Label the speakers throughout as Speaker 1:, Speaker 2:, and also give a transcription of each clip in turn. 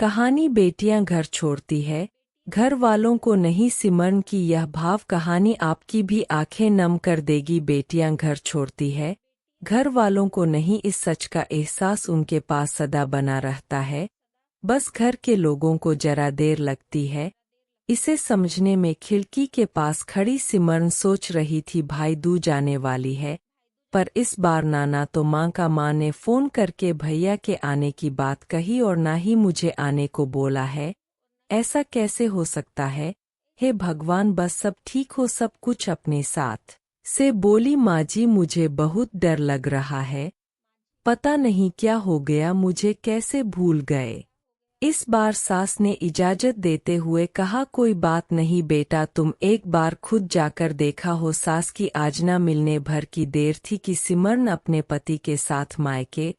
Speaker 1: कहानी बेटियां घर छोड़ती है, घर वालों को नहीं। सिमरन की यह भाव कहानी आपकी भी आंखें नम कर देगी। बेटियां घर छोड़ती है, घर वालों को नहीं। इस सच का एहसास उनके पास सदा बना रहता है, बस घर के लोगों को जरा देर लगती है इसे समझने में। खिड़की के पास खड़ी सिमरन सोच रही थी भाई दूर जाने वाली है, पर इस बार नाना तो माँ ने फ़ोन करके भैया के आने की बात कही और ना ही मुझे आने को बोला है। ऐसा कैसे हो सकता है? हे भगवान, बस सब ठीक हो। सब कुछ अपने साथ से बोली माँ जी, मुझे बहुत डर लग रहा है, पता नहीं क्या हो गया, मुझे कैसे भूल गए। इस बार सास ने इजाजत देते हुए कहा, कोई बात नहीं बेटा, तुम एक बार खुद जाकर देखा हो। सास की आजना मिलने भर की देर थी कि सिमरन अपने पति के साथ मायके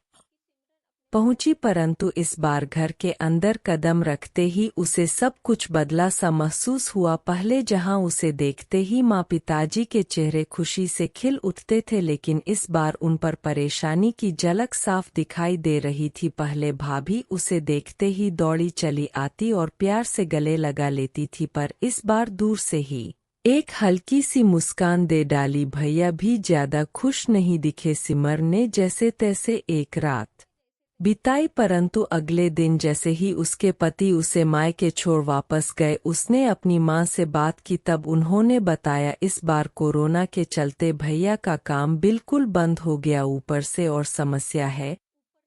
Speaker 1: पहुंची, परंतु इस बार घर के अंदर कदम रखते ही उसे सब कुछ बदला सा महसूस हुआ। पहले जहां उसे देखते ही माँ पिताजी के चेहरे खुशी से खिल उठते थे, लेकिन इस बार उन पर परेशानी की झलक साफ दिखाई दे रही थी। पहले भाभी उसे देखते ही दौड़ी चली आती और प्यार से गले लगा लेती थी, पर इस बार दूर से ही एक हल्की सी मुस्कान दे डाली। भैया भी ज्यादा खुश नहीं दिखे। सिमरन ने जैसे तैसे एक रात बिताई, परंतु अगले दिन जैसे ही उसके पति उसे मायके छोड़ वापस गए, उसने अपनी माँ से बात की। तब उन्होंने बताया, इस बार कोरोना के चलते भैया का काम बिल्कुल बंद हो गया ऊपर से और समस्या है,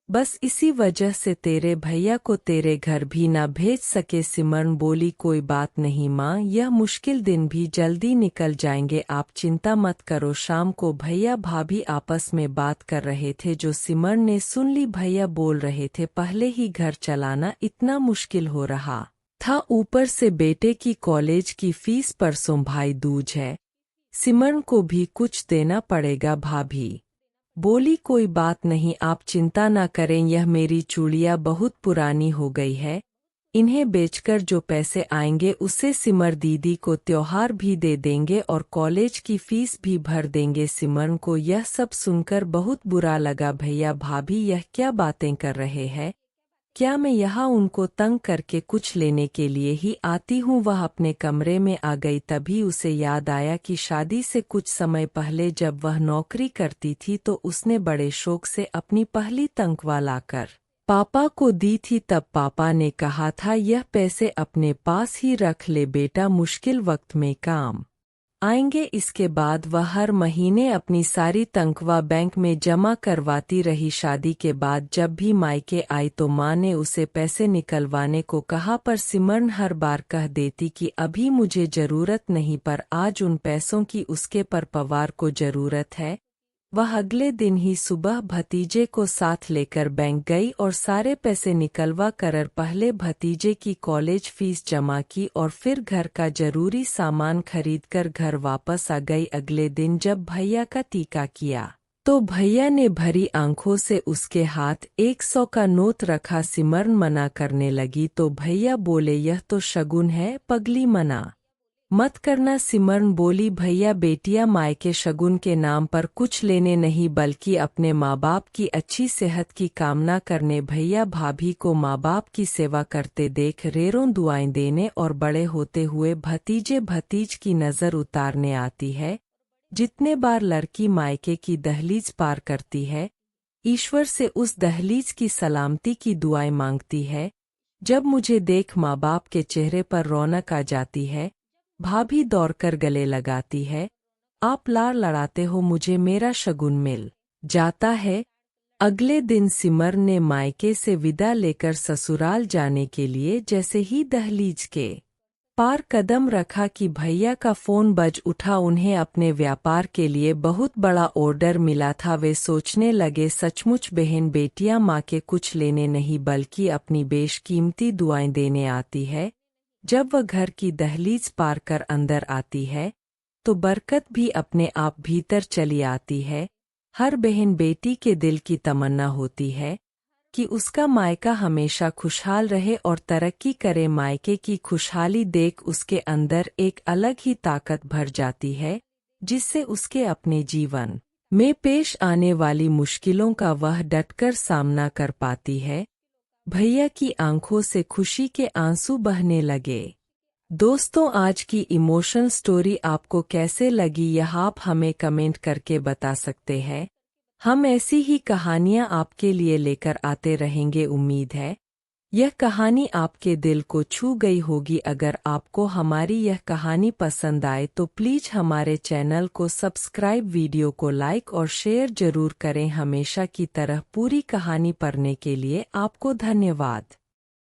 Speaker 1: बस इसी वजह से तेरे भैया को तेरे घर भी ना भेज सके। सिमरन बोली, कोई बात नहीं माँ, यह मुश्किल दिन भी जल्दी निकल जाएंगे, आप चिंता मत करो। शाम को भैया भाभी आपस में बात कर रहे थे, जो सिमरन ने सुन ली। भैया बोल रहे थे, पहले ही घर चलाना इतना मुश्किल हो रहा था, ऊपर से बेटे की कॉलेज की फीस, परसों भाई दूज है, सिमरन को भी कुछ देना पड़ेगा। भाभी बोली, कोई बात नहीं, आप चिंता ना करें, यह मेरी चूड़ियाँ बहुत पुरानी हो गई है, इन्हें बेचकर जो पैसे आएंगे उससे सिमर दीदी को त्योहार भी दे देंगे और कॉलेज की फीस भी भर देंगे। सिमरन को यह सब सुनकर बहुत बुरा लगा। भैया भाभी यह क्या बातें कर रहे हैं? क्या मैं यहाँ उनको तंग करके कुछ लेने के लिए ही आती हूँ? वह अपने कमरे में आ गई। तभी उसे याद आया कि शादी से कुछ समय पहले जब वह नौकरी करती थी तो उसने बड़े शौक से अपनी पहली तनख्वाह लाकर पापा को दी थी। तब पापा ने कहा था, यह पैसे अपने पास ही रख ले बेटा, मुश्किल वक्त में काम आएंगे। इसके बाद वह हर महीने अपनी सारी तनख्वाह बैंक में जमा करवाती रही। शादी के बाद जब भी मायके आई तो माँ ने उसे पैसे निकलवाने को कहा, पर सिमरन हर बार कह देती कि अभी मुझे जरूरत नहीं, पर आज उन पैसों की उसके परिवार को जरूरत है। वह अगले दिन ही सुबह भतीजे को साथ लेकर बैंक गई और सारे पैसे निकलवा कर पहले भतीजे की कॉलेज फीस जमा की और फिर घर का जरूरी सामान खरीदकर घर वापस आ गई। अगले दिन जब भैया का टीका किया तो भैया ने भरी आंखों से उसके हाथ 100 का नोट रखा। सिमरन मना करने लगी तो भैया बोले, यह तो शगुन है पगली, मना मत करना। सिमरन बोली, भैया बेटियां मायके शगुन के नाम पर कुछ लेने नहीं बल्कि अपने माँ बाप की अच्छी सेहत की कामना करने। भैया भाभी को माँ बाप की सेवा करते देख रेरों दुआएं देने और बड़े होते हुए भतीजे भतीज की नज़र उतारने आती है। जितने बार लड़की मायके की दहलीज पार करती है, ईश्वर से उस दहलीज की सलामती की दुआएं मांगती है। जब मुझे देख माँ बाप के चेहरे पर रौनक आ जाती है, भाभी दौड़कर गले लगाती है, आप लाड़ लड़ाते हो, मुझे मेरा शगुन मिल जाता है। अगले दिन सिमरन ने मायके से विदा लेकर ससुराल जाने के लिए जैसे ही दहलीज के पार कदम रखा कि भैया का फोन बज उठा। उन्हें अपने व्यापार के लिए बहुत बड़ा ऑर्डर मिला था। वे सोचने लगे, सचमुच बहन बेटियां माँ के कुछ लेने नहीं बल्कि अपनी बेशकीमती दुआएं देने आती है। जब वह घर की दहलीज पार कर अंदर आती है तो बरकत भी अपने आप भीतर चली आती है। हर बहन बेटी के दिल की तमन्ना होती है कि उसका मायका हमेशा खुशहाल रहे और तरक्की करे। मायके की खुशहाली देख उसके अंदर एक अलग ही ताकत भर जाती है, जिससे उसके अपने जीवन में पेश आने वाली मुश्किलों का वह डटकर सामना कर पाती है। भैया की आंखों से खुशी के आंसू बहने लगे। दोस्तों, आज की इमोशनल स्टोरी आपको कैसे लगी यह आप हमें कमेंट करके बता सकते हैं। हम ऐसी ही कहानियां आपके लिए लेकर आते रहेंगे। उम्मीद है यह कहानी आपके दिल को छू गई होगी। अगर आपको हमारी यह कहानी पसंद आए तो प्लीज़ हमारे चैनल को सब्सक्राइब, वीडियो को लाइक और शेयर जरूर करें। हमेशा की तरह पूरी कहानी पढ़ने के लिए आपको धन्यवाद।